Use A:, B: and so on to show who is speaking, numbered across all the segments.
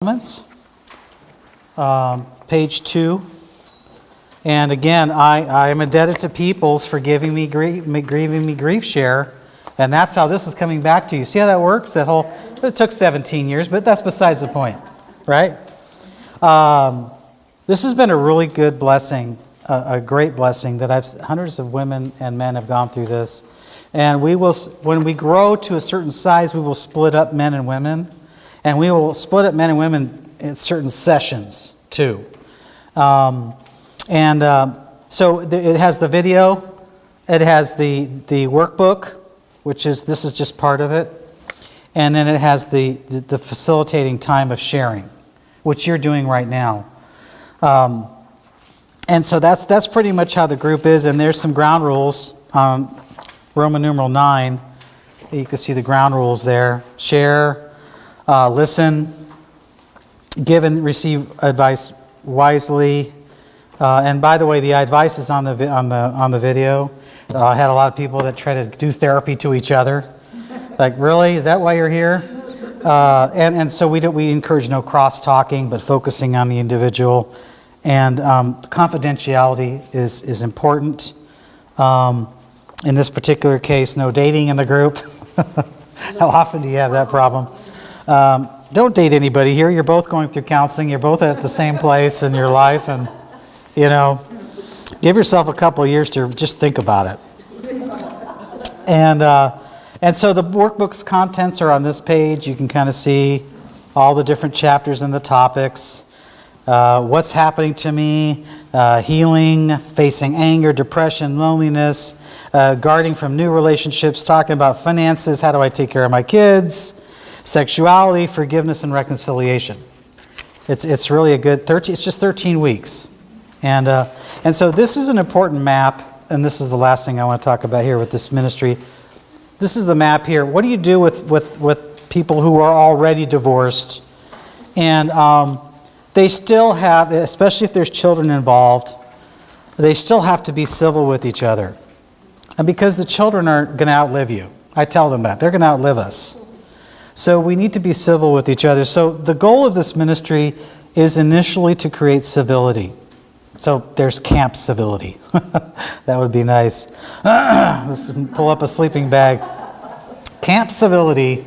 A: Comments, page 2. And again, I am indebted to Peoples for giving me grief share, and that's how this is coming back to you. See how that works? It took 17 years, but that's besides the point, right? This has been a really good blessing, a great blessing that hundreds of women and men have gone through this. And when we grow to a certain size, we will split up men and women. And we will split up men and women in certain sessions, too. So it has the video, it has the workbook, this is just part of it, and then it has the facilitating time of sharing, which you're doing right now. And so that's pretty much how the group is, and there's some ground rules. Roman numeral 9, you can see the ground rules there. Share. Listen, give and receive advice wisely. And by the way, the advice is on the video. I had a lot of people that try to do therapy to each other. Like, really? Is that why you're here? And so we encourage no cross-talking, but focusing on the individual. And confidentiality is important. In this particular case, no dating in the group. How often do you have that problem? Don't date anybody here. You're both going through counseling. You're both at the same place in your life. And, give yourself a couple of years to just think about it. And so the workbook's contents are on this page. You can kind of see all the different chapters and the topics. What's happening to me, healing, facing anger, depression, loneliness, guarding from new relationships, talking about finances, how do I take care of my kids, sexuality, forgiveness, and reconciliation. It's really a good 13. It's just 13 weeks, and so this is an important map. And this is the last thing I want to talk about here with this ministry. This is the map here. What do you do with people who are already divorced, and they still have, especially if there's children involved, they still have to be civil with each other, and because the children are going to outlive you. I tell them that they're going to outlive us. So we need to be civil with each other. So the goal of this ministry is initially to create civility. So there's camp civility. That would be nice. Let's pull up a sleeping bag. Camp civility,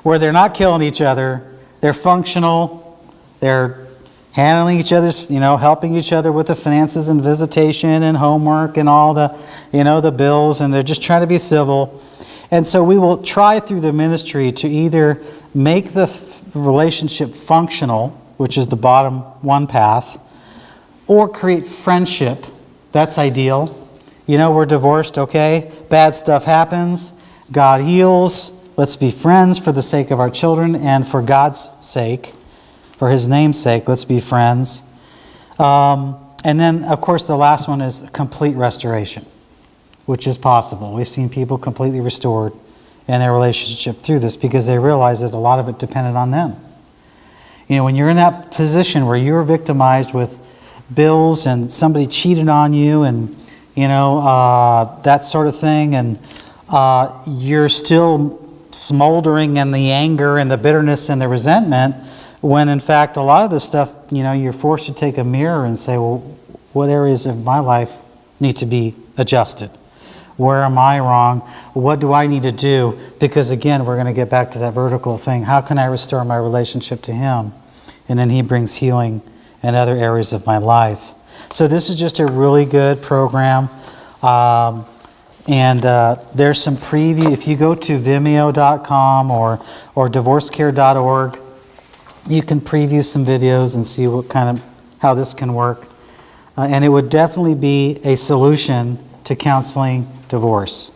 A: where they're not killing each other. They're functional. They're handling each other's, helping each other with the finances and visitation and homework and all the, the bills. And they're just trying to be civil. And so we will try through the ministry to either make the relationship functional, which is the bottom one path, or create friendship. That's ideal. We're divorced, okay? Bad stuff happens. God heals. Let's be friends for the sake of our children and for God's sake, for His name's sake. Let's be friends. And then, of course, the last one is complete restoration, which is possible. We've seen people completely restored in their relationship through this because they realize that a lot of it depended on them. When you're in that position where you're victimized with bills and somebody cheated on you and, that sort of thing, and you're still smoldering in the anger and the bitterness and the resentment, when in fact a lot of this stuff, you're forced to take a mirror and say, well, what areas of my life need to be adjusted? Where am I wrong? What do I need to do? Because again, we're going to get back to that vertical thing. How can I restore my relationship to Him? And then He brings healing in other areas of my life. So this is just a really good program. And there's some preview. If you go to Vimeo.com or divorcecare.org, you can preview some videos and see how this can work. And it would definitely be a solution to counseling divorce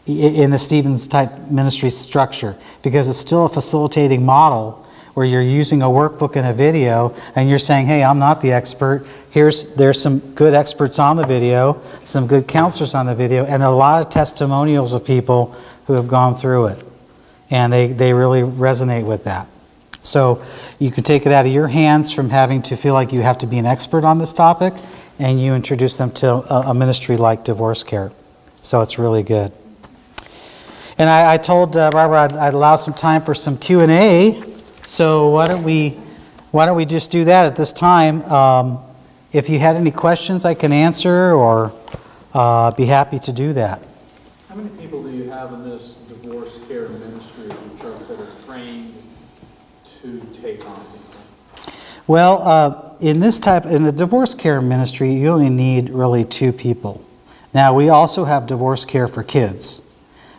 A: in the Stevens type ministry structure, because it's still a facilitating model where you're using a workbook and a video and you're saying, hey, I'm not the expert. There's some good experts on the video, some good counselors on the video, and a lot of testimonials of people who have gone through it. And they really resonate with that. So you can take it out of your hands from having to feel like you have to be an expert on this topic, and you introduce them to a ministry like Divorce Care. So it's really good. And I told Barbara I'd allow some time for some Q&A. So why don't we why don't we just do that at this time? If you had any questions I can answer, or be happy to do that.
B: How many people do you have in this divorce care ministry of the church that are trained to take on people?
A: Well, in the divorce care ministry, you only need really 2 people. Now, we also have divorce care for kids.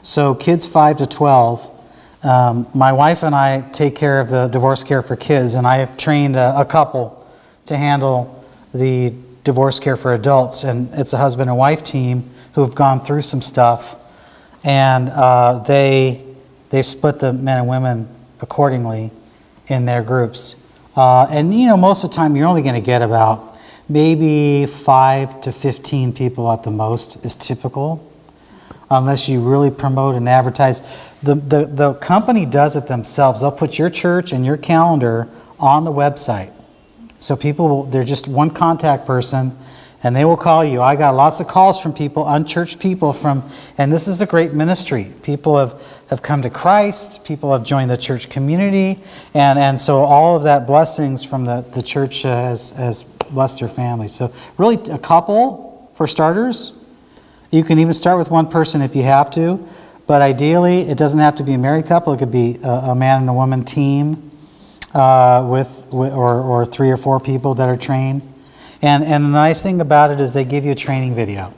A: So kids 5 to 12, my wife and I take care of the divorce care for kids, and I have trained a couple to handle the divorce care for adults, and it's a husband and wife team who have gone through some stuff, and they split the men and women accordingly in their groups. And most of the time you're only going to get about maybe 5 to 15 people at the most is typical, unless you really promote and advertise. The company does it themselves. They'll put your church and your calendar on the website. So they're just one contact person, and they will call you. I got lots of calls from people, unchurched people and this is a great ministry. People have come to Christ, people have joined the church community, and so all of that blessings from the church has blessed their family. So really a couple for starters. You can even start with one person if you have to, but ideally it doesn't have to be a married couple. It could be a man and a woman team or 3 or 4 people that are trained. And the nice thing about it is they give you a training video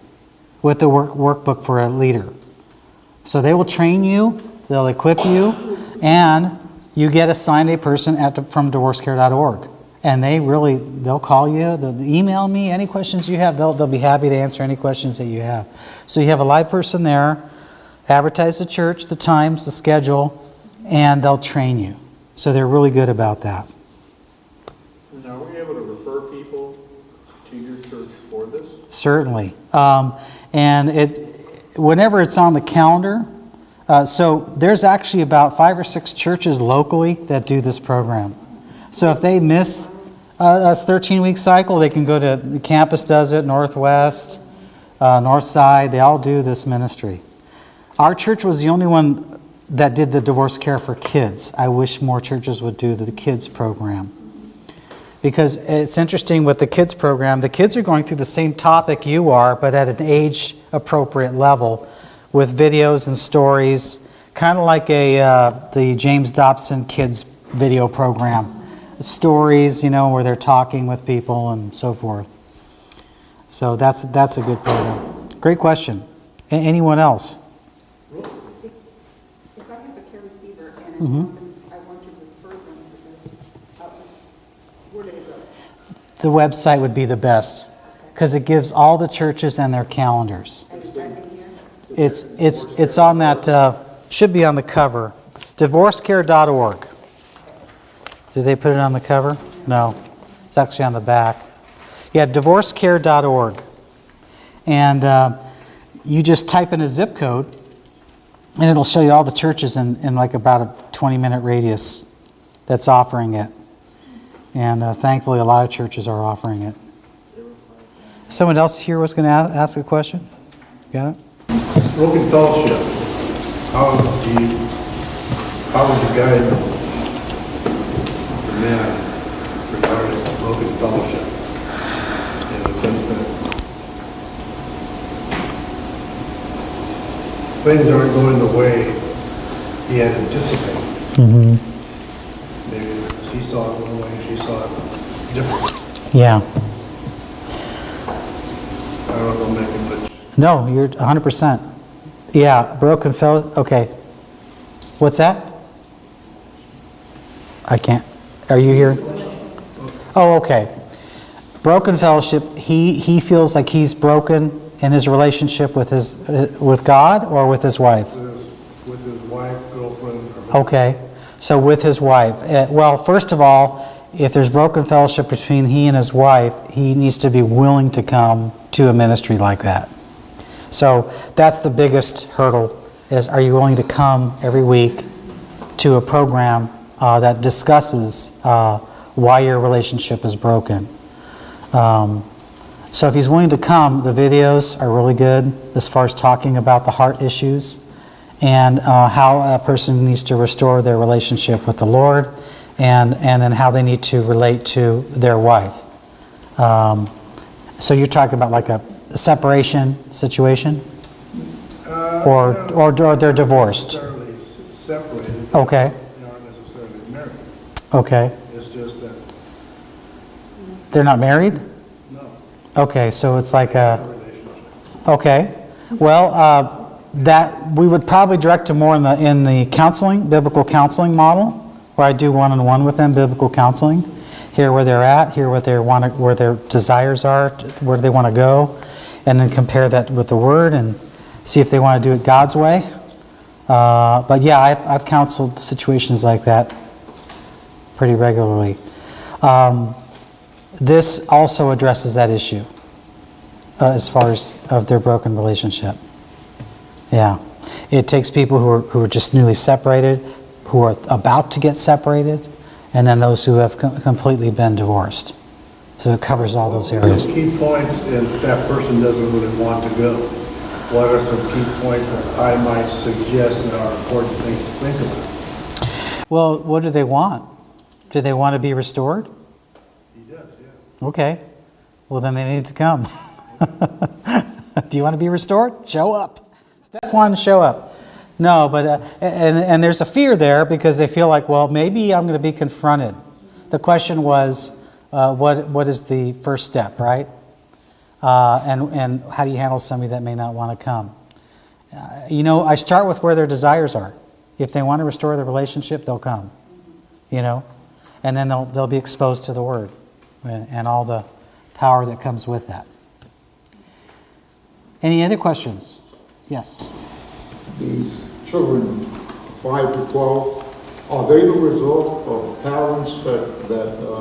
A: with the workbook for a leader. So they will train you, they'll equip you, and you get assigned a person from divorcecare.org. And they'll call you, they'll email me any questions you have. They'll be happy to answer any questions that you have. So you have a live person there, advertise the church, the times, the schedule, and they'll train you. So they're really good about that.
B: Now, are we able to refer people to your church for this?
A: Certainly. And whenever it's on the calendar, so there's actually about 5 or 6 churches locally that do this program. So if they miss a 13-week cycle, they can go to the campus does it, Northwest, North Side. They all do this ministry. Our church was the only one that did the divorce care for kids. I wish more churches would do the kids program. Because it's interesting with the kids program, the kids are going through the same topic you are, but at an age-appropriate level with videos and stories, kind of like the James Dobson Kids video program. Stories, where they're talking with people and so forth. So that's a good program. Great question. Anyone else?
C: If I have a care receiver and I want to refer them to this, where do they go?
A: The website would be the best because it gives all the churches and their calendars. It's on that, should be on the cover, divorcecare.org. Did they put it on the cover? No. It's actually on the back. Yeah, divorcecare.org. And you just type in a zip code, and it'll show you all the churches in like about a 20-minute radius that's offering it. And thankfully, a lot of churches are offering it. Someone else here was going to ask a question? Got it?
D: Broken fellowship. How would you guide the man regarding broken fellowship? In the sense that things aren't going the way he had anticipated.
A: Mm-hmm.
D: Maybe he saw it one way, she saw it different.
A: Yeah.
D: I don't know, maybe much.
A: No, you're 100%. Yeah, broken fellowship. Okay. What's that? I can't. Are you here? Oh, okay. Broken fellowship. He feels like he's broken in his relationship with God or with his wife.
D: With his wife, girlfriend. Or
A: Okay. So with his wife. Well, first of all, if there's broken fellowship between he and his wife, he needs to be willing to come to a ministry like that. So that's the biggest hurdle, is are you willing to come every week to a program that discusses why your relationship is broken. So if he's willing to come, the videos are really good as far as talking about the heart issues and how a person needs to restore their relationship with the Lord and then how they need to relate to their wife. So you're talking about like a separation situation? Or they're divorced?
D: Not necessarily separated.
A: Okay.
D: They aren't necessarily married.
A: Okay.
D: It's just that,
A: They're not married?
D: no,
A: Okay, so it's like a,
D: relationship.
A: okay. Well, that, we would probably direct them more in the counseling, biblical counseling model, where I do one-on-one with them, biblical counseling. Hear where they're at, hear what they want, where their desires are, where they want to go, and then compare that with the Word and see if they want to do it God's way. But yeah, I've counseled situations like that pretty regularly. This also addresses that issue as far as of their broken relationship. Yeah, it takes people who are just newly separated, who are about to get separated, and then those who have completely been divorced. So it covers all those areas.
D: Key points if that person doesn't really want to go. What are some key points that I might suggest that are important things to think about?
A: Well, what do they want? Do they want to be restored?
D: He does, yeah.
A: Okay. Well, then they need to come. Do you want to be restored? Show up. Step one, show up. No, but and there's a fear there because they feel like, well, maybe I'm going to be confronted. The question was, what is the first step, right? And how do you handle somebody that may not want to come? I start with where their desires are. If they want to restore the relationship, they'll come. And then they'll be exposed to the Word and all the power that comes with that. Any other questions? Yes.
E: These children, 5 to 12, are they the result of parents that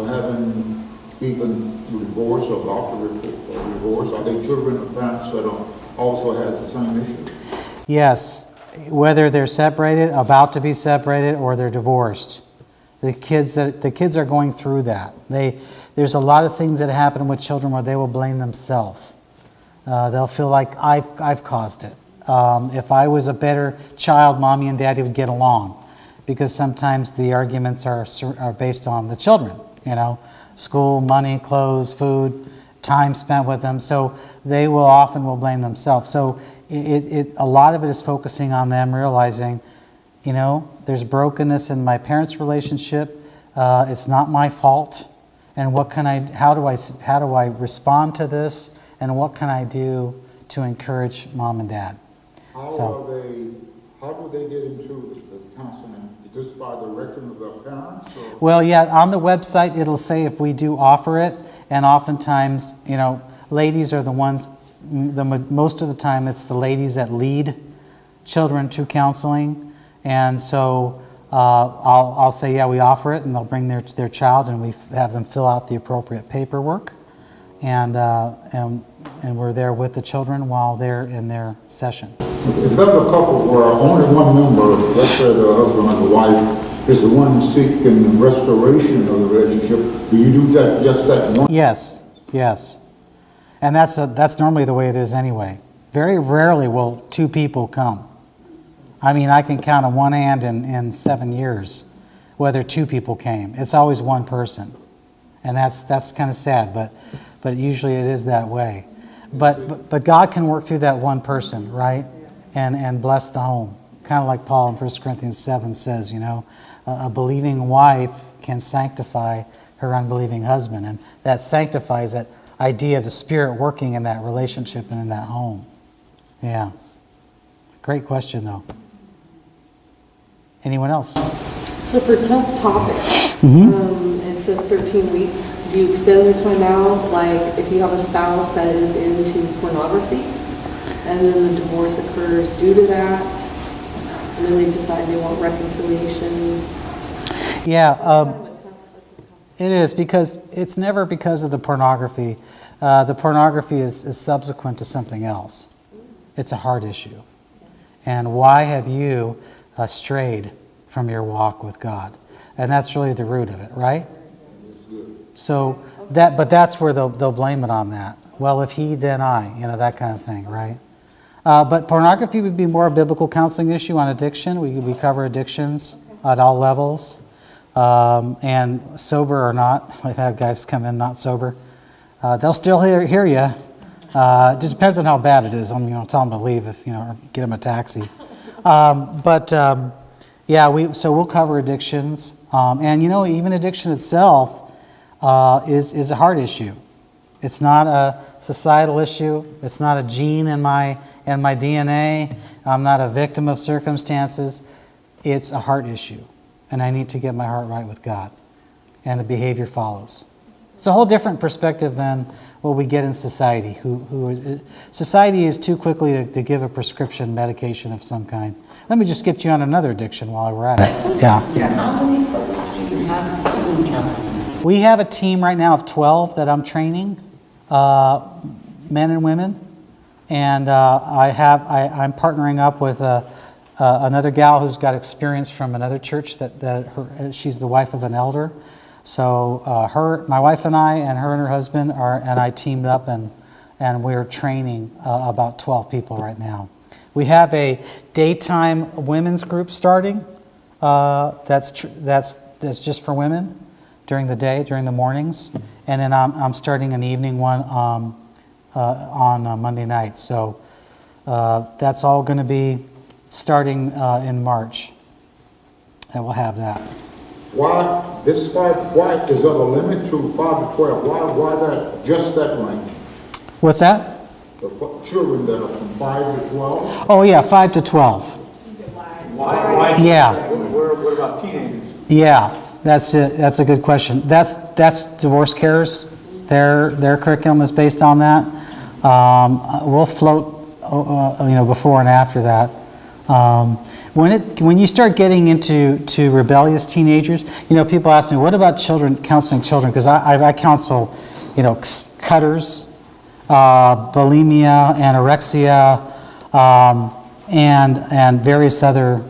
E: haven't even divorced or about to divorce? Are they children of parents that also has the same issue?
A: Yes. Whether they're separated, about to be separated, or they're divorced. The kids are going through that. There's a lot of things that happen with children where they will blame themselves. They'll feel like I've caused it. If I was a better child, mommy and daddy would get along, because sometimes the arguments are based on the children. School, money, clothes, food, time spent with them. So they will blame themselves. So a lot of it is focusing on them, realizing, there's brokenness in my parents' relationship. It's not my fault. And how do I respond to this? And what can I do to encourage mom and dad?
E: How do they get into the counseling? Just by direction of their parents? Or?
A: Well, yeah, on the website it'll say if we do offer it, and oftentimes, ladies are the ones. Most of the time, it's the ladies that lead children to counseling, and so I'll say, yeah, we offer it, and they'll bring their child, and we have them fill out the appropriate paperwork, and we're there with the children while they're in their session.
E: If there's a couple where only one member, let's say the husband and the wife, is the one seeking restoration of the relationship, do you do that just that one?
A: Yes. And that's normally the way it is anyway. Very rarely will two people come. I mean, I can count on one hand in 7 years whether two people came. It's always one person. And that's kind of sad, but usually it is that way. But God can work through that one person, right? And bless the home. Kind of like Paul in 1 Corinthians 7 says, a believing wife can sanctify her unbelieving husband. And that sanctifies that idea of the Spirit working in that relationship and in that home. Yeah. Great question, though. Anyone else?
F: So for tough topics, it says 13 weeks. Do you extend the time out? Like if you have a spouse that is into pornography and then the divorce occurs due to that, and then they decide they want reconciliation?
A: Yeah, it is, because it's never because of the pornography. The pornography is subsequent to something else. It's a heart issue. And why have you strayed from your walk with God? And that's really the root of it, right? So but that's where they'll blame it on that. Well, if he, then I, that kind of thing, right? But pornography would be more a biblical counseling issue on addiction. We cover addictions at all levels. and sober or not. I've had guys come in not sober. They'll still hear you. It just depends on how bad it is. I'm, tell them to leave if, or get them a taxi. Yeah, we'll cover addictions. And, even addiction itself is a heart issue. It's not a societal issue. It's not a gene in my DNA. I'm not a victim of circumstances. It's a heart issue. And I need to get my heart right with God. And the behavior follows. It's a whole different perspective than what we get in society. Society is too quickly to give a prescription medication of some kind. Let me just get you on another addiction while we're at it. Yeah.
G: How many folks do you have in counseling?
A: We have a team right now of 12 that I'm training, men and women. And I'm partnering up with another gal who's got experience from another church she's the wife of an elder. So my wife and I, and her husband and I teamed up, and we're training about 12 people right now. We have a daytime women's group starting. That's just for women during the day, during the mornings, and then I'm starting an evening one on Monday nights. So that's all going to be starting in March. And we'll have that.
E: Why is there a limit to 5 to 12? Why just that range?
A: What's that?
E: The children that are from 5 to 12?
A: Oh yeah, 5 to 12.
B: Why?
A: Yeah.
B: What about teenagers?
A: Yeah, that's it. That's a good question. That's Divorce Cares. Their curriculum is based on that. We'll float, before and after that. When you start getting into rebellious teenagers, people ask me, what about counseling children? Because I counsel, cutters, bulimia, anorexia, and various other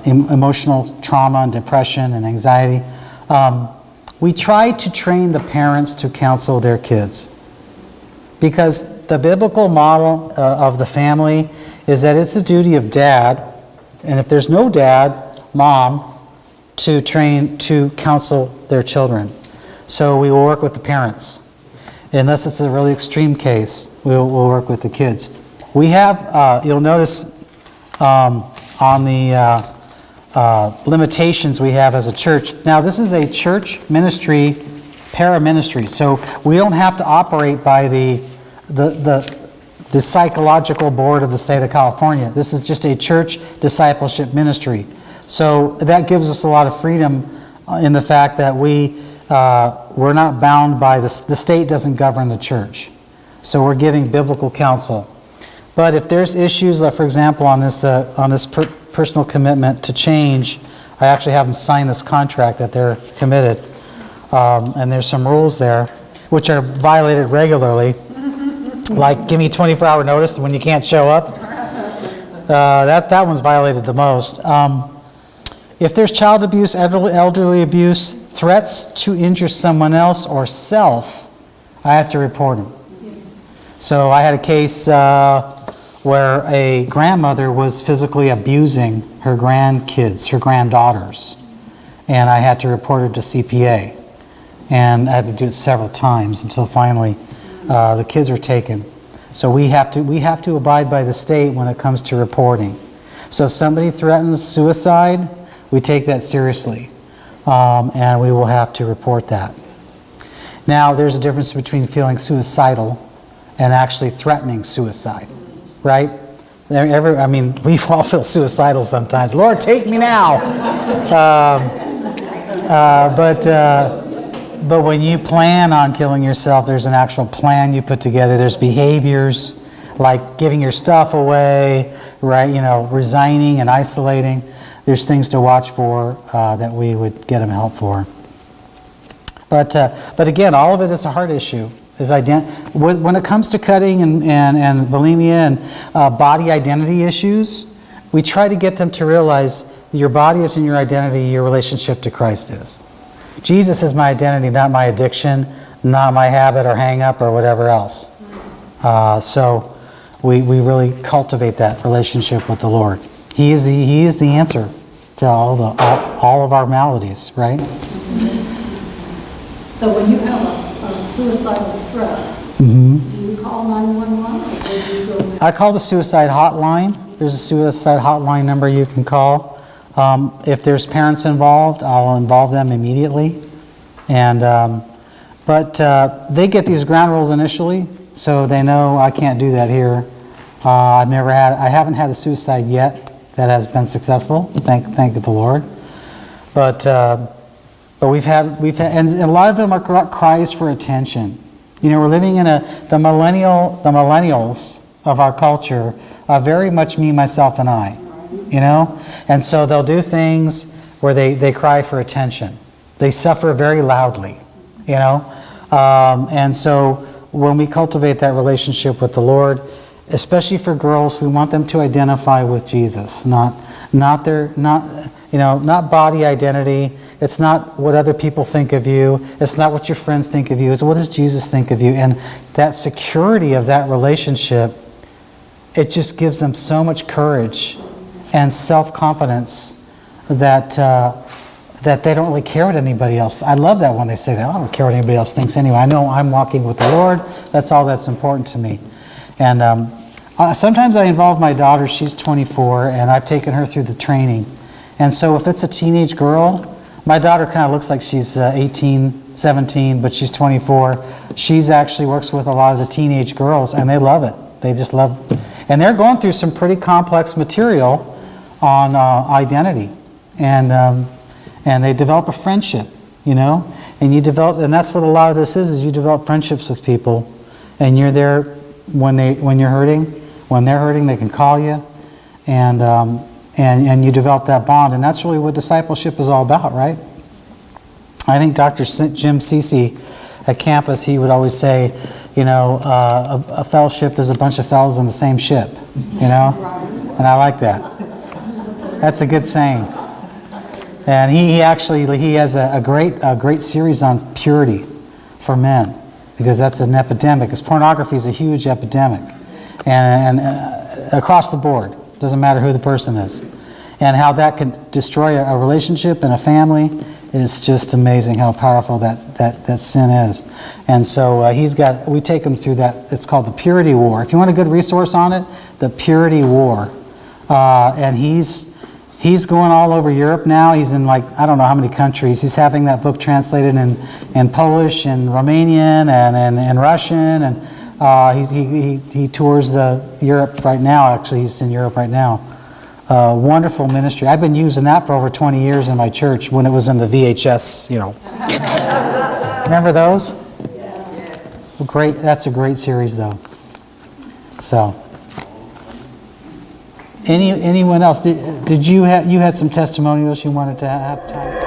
A: emotional trauma and depression and anxiety. We try to train the parents to counsel their kids, because the biblical model of the family is that it's the duty of dad, and if there's no dad, mom, to counsel their children. So we will work with the parents. Unless it's a really extreme case, we'll work with the kids. We have, you'll notice on the limitations we have as a church. Now, this is a church ministry, para-ministry, so we don't have to operate by the psychological board of the state of California. This is just a church discipleship ministry. So that gives us a lot of freedom in the fact that we're not bound by the state doesn't govern the church. So we're giving biblical counsel. But if there's issues, like for example, on this personal commitment to change, I actually have them sign this contract that they're committed. And there's some rules there, which are violated regularly. Like, give me 24-hour notice when you can't show up. That one's violated the most. If there's child abuse, elderly abuse, threats to injure someone else or self, I have to report them. So I had a case where a grandmother was physically abusing her grandkids, her granddaughters, and I had to report her to CPA. And I had to do it several times until finally the kids are taken. So we have to abide by the state when it comes to reporting. So if somebody threatens suicide, we take that seriously, and we will have to report that. Now, there's a difference between feeling suicidal and actually threatening suicide, right? We all feel suicidal sometimes. Lord, take me now. But when you plan on killing yourself, there's an actual plan you put together. There's behaviors like giving your stuff away, right? Resigning and isolating. There's things to watch for that we would get them help for. But again, all of it is a heart issue. When it comes to cutting and bulimia and body identity issues, we try to get them to realize that your body isn't your identity, your relationship to Christ is. Jesus is my identity, not my addiction, not my habit or hang-up or whatever else. So we really cultivate that relationship with the Lord. He is the answer all of our maladies, right?
H: So when you have a suicidal threat,
A: Mm-hmm.
H: do you call 911 or do you go?
A: I call the suicide hotline. There's a suicide hotline number you can call. If there's parents involved, I'll involve them immediately. And but they get these ground rules initially, so they know I can't do that here. I haven't had a suicide yet that has been successful. Thank the Lord. But we've had, and a lot of them are cries for attention. You know, we're living in the millennials of our culture are very much me, myself, and I. You know, and so they'll do things where they cry for attention. They suffer very loudly. You know, and so when we cultivate that relationship with the Lord, especially for girls, we want them to identify with Jesus, not body identity. It's not what other people think of you. It's not what your friends think of you. It's what does Jesus think of you? And that security of that relationship, it just gives them so much courage and self-confidence that they don't really care what anybody else. I love that when they say that. I don't care what anybody else thinks anyway. I know I'm walking with the Lord. That's all that's important to me. And sometimes I involve my daughter. She's 24, and I've taken her through the training. And so if it's a teenage girl, my daughter kind of looks like she's 18, 17, but she's 24. She's actually works with a lot of the teenage girls, and they love it. They just love it. And they're going through some pretty complex material on identity. And they develop a friendship, you know? And and that's what a lot of this is you develop friendships with people, and you're there when you're hurting. When they're hurting, they can call you, and you develop that bond. And that's really what discipleship is all about, right? I think Dr. Jim Cece at campus, he would always say, you know, a fellowship is a bunch of fellows on the same ship, you know? And I like that. That's a good saying. And he has a great series on purity for men, because that's an epidemic. Because pornography is a huge epidemic, and across the board, doesn't matter who the person is, and how that can destroy a relationship and a family is just amazing. How powerful that sin is. And so we take him through that. It's called the Purity War. If you want a good resource on it, the Purity War, and He's going all over Europe now. He's in I don't know how many countries. He's having that book translated in Polish and Romanian and Russian. And he tours Europe right now. Actually, he's in Europe right now. Wonderful ministry. I've been using that for over 20 years in my church when it was in the VHS, you know. Remember those? Yes. Great. That's a great series, though. So. Anyone else? Did you had some testimonials you wanted to have time?